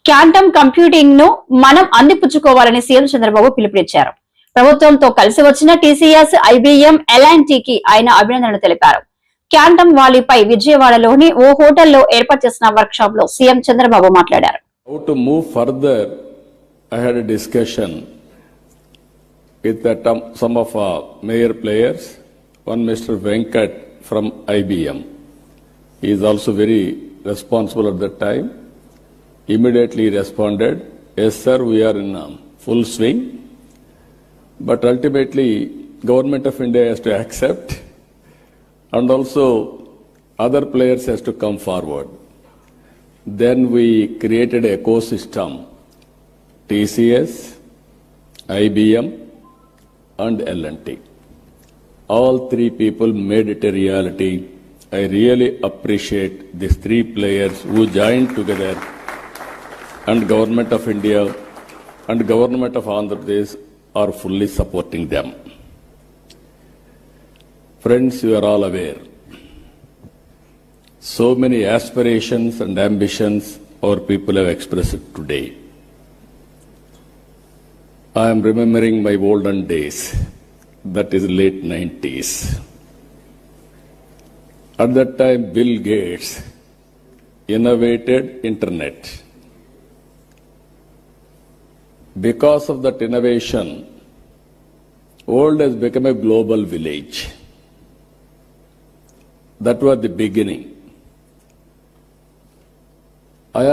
Quantum computing ను మనం అందిపుచ్చుకోవాలని CM Chandrababu పిలుపునిచ్చారు. ప్రభుత్వంతో కలిసి వచ్చిన టీసీఎస్, ఐబీఎం, ఎల్ఎన్టీ కి ఆయన అభినందనలు తెలిపారు. క్వాంటమ్ వాలీపై విజయవాడలోని ఓ హోటల్లో ఏర్పాటు చేసిన వర్క్ షాప్ లో సీఎం చంద్రబాబు మాట్లాడారు. How to move further, I had a discussion with some of our major players. One Mr. Venkat from IBM. He is also very responsible at that time. Immediately responded, yes sir, we are in full swing. But ultimately, Government of India has to accept, and also other players has to come forward. Then we created an ecosystem, TCS, IBM, and L&T. All three people made it a reality. I really appreciate these three players who joined together, and Government of India and Government of Andhra Pradesh are fully supporting them. Friends, you are all aware. So many aspirations and ambitions our people have expressed today. I am remembering my olden days, that is late 90s. At that time, Bill Gates innovated internet. Because of that innovation, world has become a global village. That was the beginning. I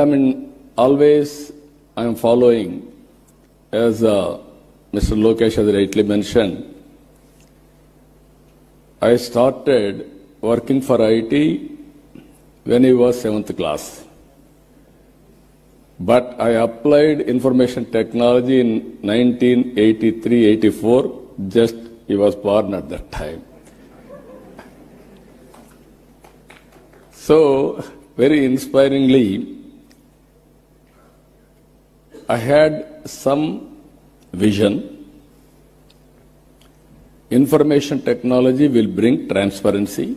am following, as Mr. Lokesh has rightly mentioned, I started working for IT when he was 7th class. But I applied information technology in 1983-84, just he was born at that time. So, very inspiringly, I had some vision. Information technology will bring transparency,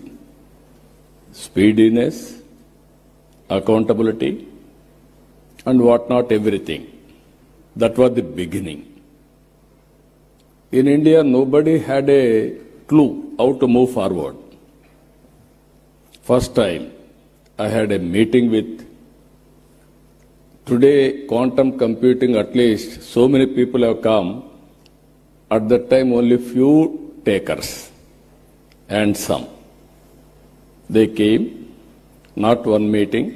speediness, accountability, and whatnot, everything. That was the beginning. In India, nobody had a clue how to move forward. First time, I had a meeting with, today quantum computing, at least so many people have come. At that time, only few takers and some. They came, not one meeting,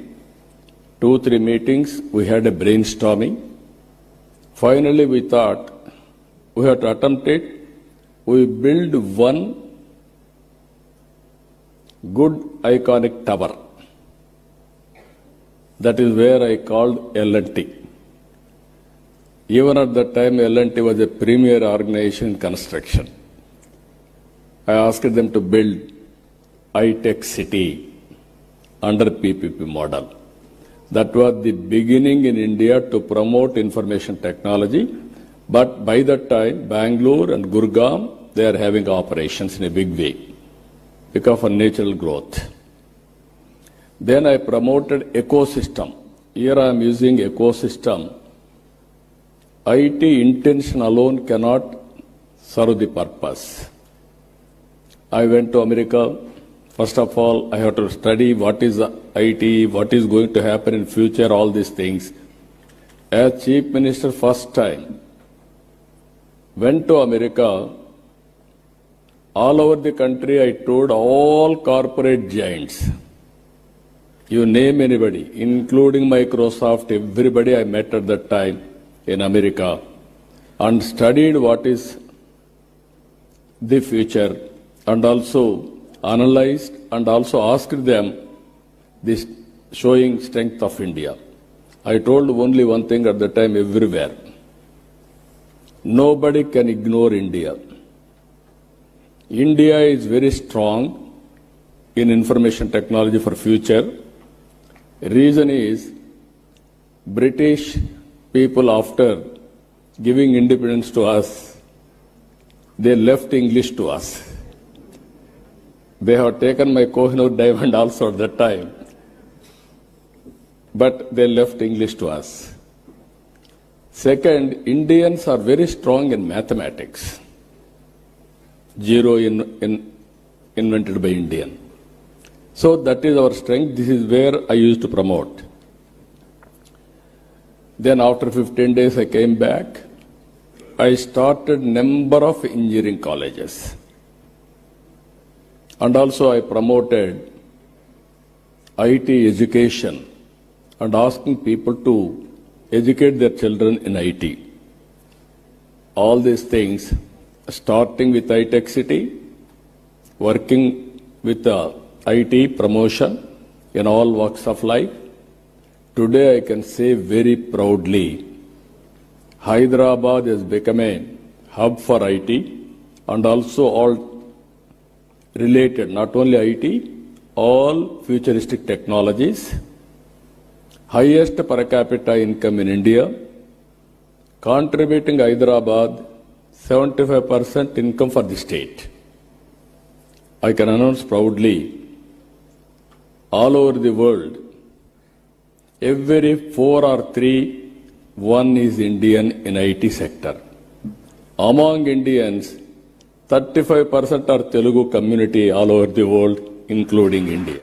2-3 meetings, we had a brainstorming. Finally, we thought we have to attempt it. We build one good iconic tower. That is where I called L&T. Even at that time, L&T was a premier organization in construction. I asked them to build high-tech city under PPP model. That was the beginning in India to promote information technology. But by that time, Bangalore and Gurgaon, they are having operations in a big way because of natural growth. Then I promoted ecosystem. Here I am using ecosystem. IT intention alone cannot serve the purpose. I went to America. First of all, I have to study what is IT, what is going to happen in future, all these things. As Chief Minister, first time, went to America. All over the country, I told all corporate giants, you name anybody, including Microsoft, everybody I met at that time in America, and studied what is the future, and also analyzed and also asked them this showing strength of India. I told only one thing at the time everywhere. Nobody can ignore India. India is very strong in information technology for future. Reason is British people, after giving independence to us, they left English to us. They have taken my Kohinoor diamond also at that time. But they left English to us. Second, Indians are very strong in mathematics. Zero invented by Indian. So that is our strength. This is where I used to promote. Then after 15 days I came back. I started number of engineering colleges. And also I promoted IT education and asking people to educate their children in IT. All these things, starting with iTech City, working with the IT promotion in all walks of life. Today I can say very proudly, Hyderabad has become a hub for IT and also all related, not only IT, all futuristic technologies, highest per capita income in India, contributing Hyderabad 75% income for the state. I can announce proudly, all over the world, every 4 or 3, one is Indian in IT sector. Among Indians, 35% are Telugu community all over the world, including India.